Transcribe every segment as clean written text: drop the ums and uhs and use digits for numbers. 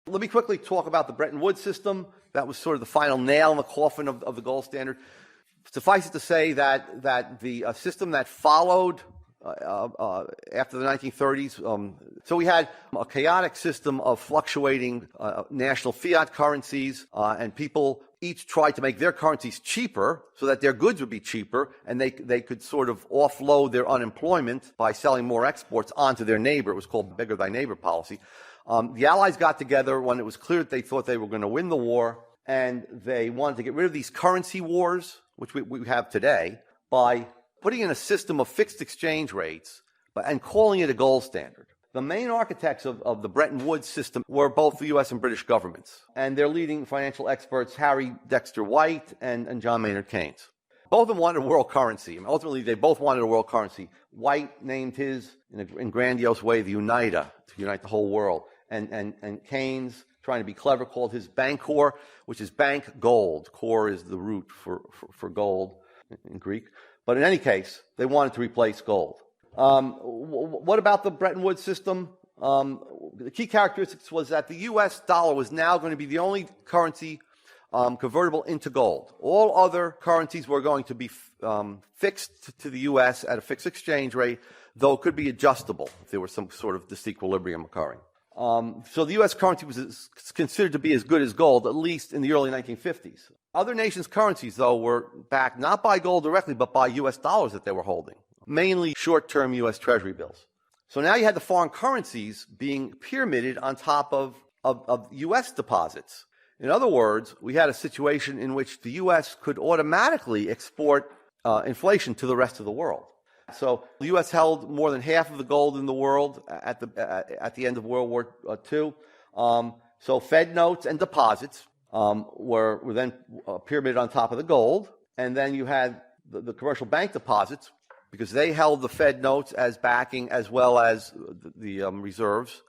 Let me quickly talk about the Bretton Woods system. That was sort of the final nail in the coffin of the gold standard. Suffice it to say that the system that followed after the 1930s, so we had a chaotic system of fluctuating national fiat currencies, and people each tried to make their currencies cheaper so that their goods would be cheaper, and they could sort of offload their unemployment by selling more exports onto their neighbor. It was called beggar thy neighbor policy. The Allies got together when it was clear that they thought they were going to win the war, and they wanted to get rid of these currency wars, which we have today, by putting in a system of fixed exchange rates and calling it a gold standard. The main architects of the Bretton Woods system were both the U.S. and British governments, and their leading financial experts, Harry Dexter White and John Maynard Keynes. Both of them wanted a world currency. I mean, ultimately, they both wanted a world currency. White named his, in grandiose way, the Unita, to unite the whole world. And Keynes, trying to be clever, called his Bancor, which is bank gold. Core is the root for gold in Greek. But in any case, they wanted to replace gold. What about the Bretton Woods system? The key characteristics was that the U.S. dollar was now going to be the only currency convertible into gold. All other currencies were going to be fixed to the U.S. at a fixed exchange rate, though it could be adjustable if there was some sort of disequilibrium occurring. So the U.S. currency was considered to be as good as gold, at least in the early 1950s. Other nations' currencies, though, were backed not by gold directly, but by U.S. dollars that they were holding, mainly short-term U.S. Treasury bills. So now you had the foreign currencies being pyramided on top of U.S. deposits. In other words, we had a situation in which the U.S. could automatically export inflation to the rest of the world. So the U.S. held more than half of the gold in the world at the end of World War II. So Fed notes and deposits were then pyramided on top of the gold. And then you had the commercial bank deposits, because they held the Fed notes as backing as well as the reserves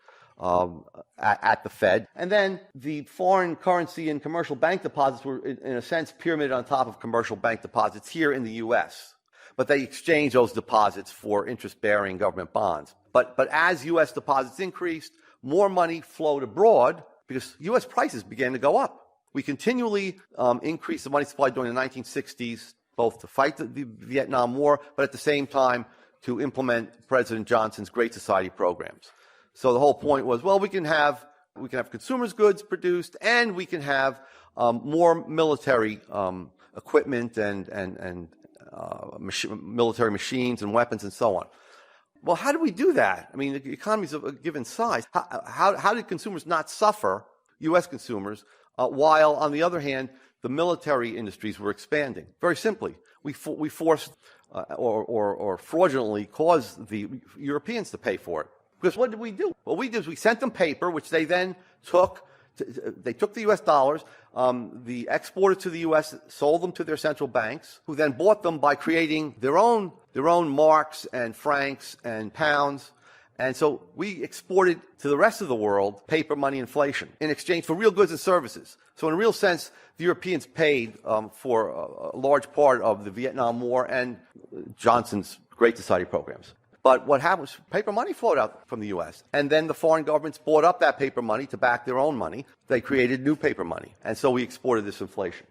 at the Fed. And then the foreign currency and commercial bank deposits were, in a sense, pyramided on top of commercial bank deposits here in the U.S., but they exchanged those deposits for interest-bearing government bonds. But as U.S. deposits increased, more money flowed abroad because U.S. prices began to go up. We continually increased the money supply during the 1960s, both to fight the Vietnam War, but at the same time to implement President Johnson's Great Society programs. So the whole point was, well, we can have consumers' goods produced, and we can have more military equipment and military machines and weapons and so on. Well, how do we do that? I mean, the economy's of a given size. How did consumers not suffer, U.S. consumers, while, on the other hand, the military industries were expanding? Very simply, we forced or fraudulently caused the Europeans to pay for it. Because what did we do? What we did is we sent them paper, which they then took. They took the U.S. dollars, the exported to the U.S., sold them to their central banks, who then bought them by creating their own marks and francs and pounds. And so we exported to the rest of the world paper money inflation in exchange for real goods and services. So in a real sense, the Europeans paid for a large part of the Vietnam War and Johnson's Great Society programs. But what happened was paper money flowed out from the U.S. And then the foreign governments bought up that paper money to back their own money. They created new paper money. And so we exported this inflation.